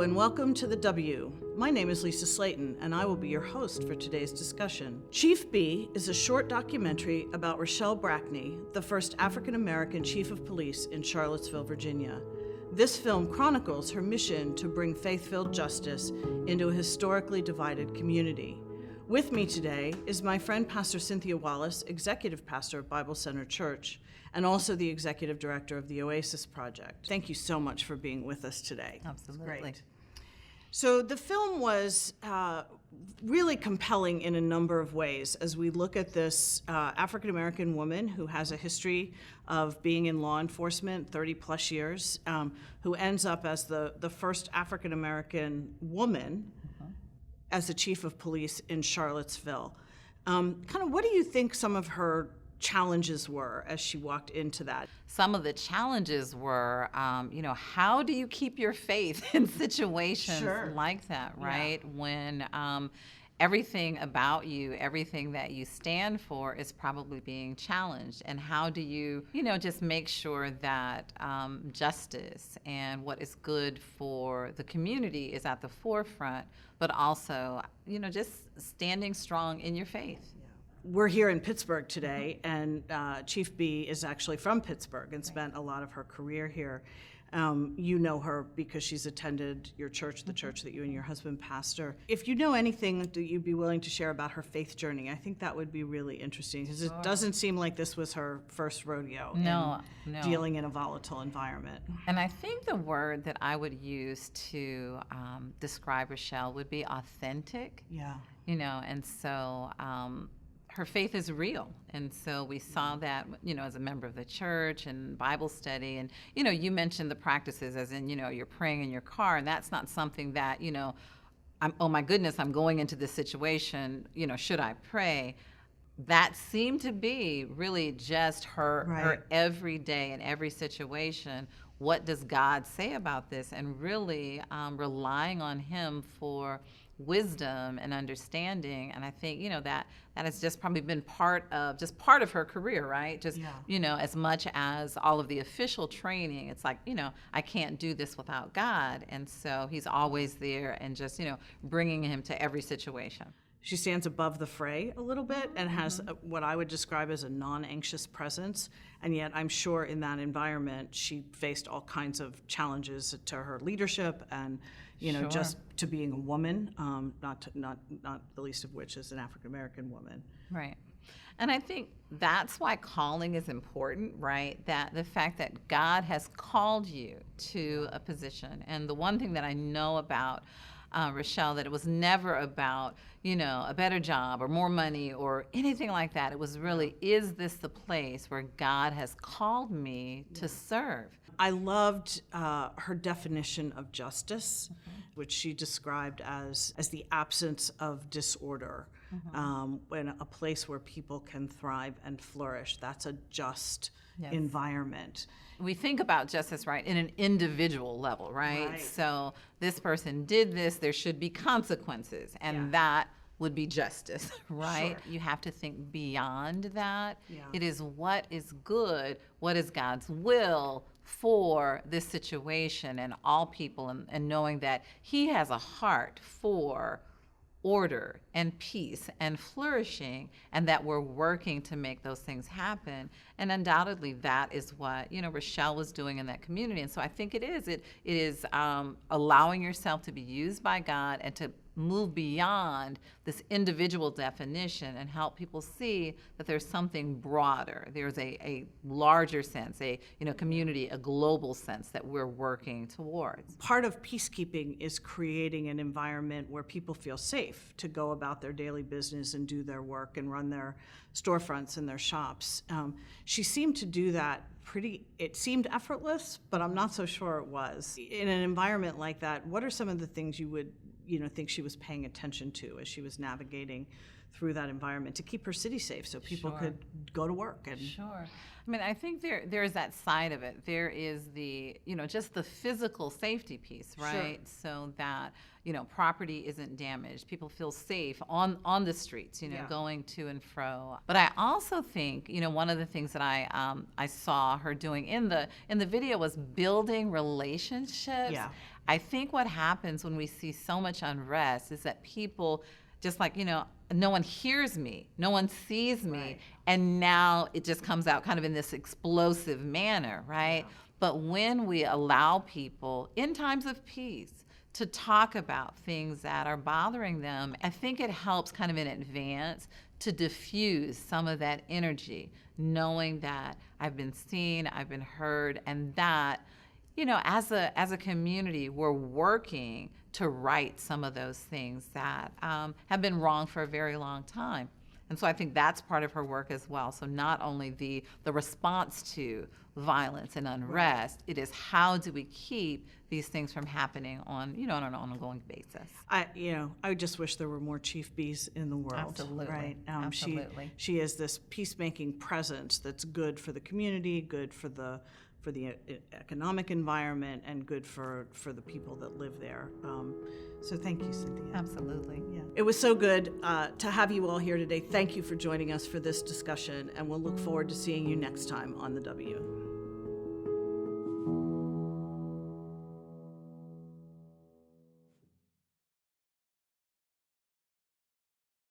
Hello and welcome to The W. My name is Lisa Slayton and I will be your host for today's discussion. Chief B is a short documentary about Rochelle Brackney, the first African-American chief of police in Charlottesville, Virginia. This film chronicles her mission to bring faith-filled justice into a historically divided community. With me today is my friend Pastor Cynthia Wallace, Executive Pastor of Bible Center Church, and also the Executive Director of the Oasis Project. Thank you so much for being with us today. Absolutely. Great. So the film was really compelling in a number of ways as we look at this African-American woman who has a history of being in law enforcement, 30 plus years, who ends up as the first African-American woman as the chief of police in Charlottesville. What do you think some of her challenges were as she walked into that? Some of the challenges were, how do you keep your faith in situations like that, right? Yeah. When everything about you, everything that you stand for is probably being challenged. And how do you, just make sure that justice and what is good for the community is at the forefront, but also, just standing strong in your faith. We're here in Pittsburgh today, and Chief B is actually from Pittsburgh and spent a lot of her career here. You know her because she's attended your church, the church that you and your husband pastor. If you know anything that you'd be willing to share about her faith journey, I think that would be really interesting, because it doesn't seem like this was her first rodeo No. dealing in a volatile environment. And I think the word that I would use to describe Rochelle would be authentic. Yeah. And so her faith is real. And so we saw that, as a member of the church and Bible study. And, you mentioned the practices as in, you're praying in your car. And that's not something that, oh my goodness, I'm going into this situation, should I pray? That seemed to be really just her every day in every situation. What does God say about this? And really relying on Him for wisdom and understanding. And I think, that has just probably been part of her career, right? As much as all of the official training, it's like, I can't do this without God. And so He's always there and just, bringing Him to every situation. She stands above the fray a little bit and has what I would describe as a non-anxious presence. And yet I'm sure in that environment, she faced all kinds of challenges to her leadership and, just to being a woman, not the least of which is an African-American woman. Right. And I think that's why calling is important, right? That the fact that God has called you to a position. And the one thing that I know about Rochelle, that it was never about, a better job or more money or anything like that. It was really, is this the place where God has called me to serve? I loved her definition of justice, which she described as the absence of disorder. When a place where people can thrive and flourish, that's a just environment. We think about justice, right, in an individual level, right? So this person did this, there should be consequences, and that would be justice, right? Sure. You have to think beyond that. Yeah. It is what is good, what is God's will for this situation and all people, and knowing that He has a heart for order and peace and flourishing, and that we're working to make those things happen. And undoubtedly that is what Rochelle was doing in that community. And so I think it is allowing yourself to be used by God and to move beyond this individual definition and help people see that there's something broader. There's a larger sense, a community, a global sense that we're working towards. Part of peacekeeping is creating an environment where people feel safe to go about their daily business and do their work and run their storefronts and their shops. She seemed to do that it seemed effortless, but I'm not so sure it was. In an environment like that, what are some of the things you would think she was paying attention to as she was navigating through that environment to keep her city safe so people Sure. could go to work. And Sure. I mean, I think there's that side of it. There is the, just the physical safety piece, right? So that, property isn't damaged. People feel safe on the streets, Yeah. going to and fro. But I also think, one of the things that I saw her doing in the video was building relationships. Yeah. I think what happens when we see so much unrest is that people just like, no one hears me, no one sees me, Right. and now it just comes out kind of in this explosive manner, right? Yeah. But when we allow people in times of peace to talk about things that are bothering them, I think it helps kind of in advance to diffuse some of that energy, knowing that I've been seen, I've been heard, and that, as a community, we're working to right some of those things that have been wrong for a very long time. And so I think that's part of her work as well. So not only the response to violence and unrest, it is how do we keep these things from happening on, on an ongoing basis. I just wish there were more Chief Bees in the world. Absolutely. Right. Absolutely. She is this peacemaking presence that's good for the community, good for the economic environment, and good for the people that live there. So thank you, Cynthia. Absolutely. Yeah. It was so good to have you all here today. Thank you for joining us for this discussion, and we'll look forward to seeing you next time on The W.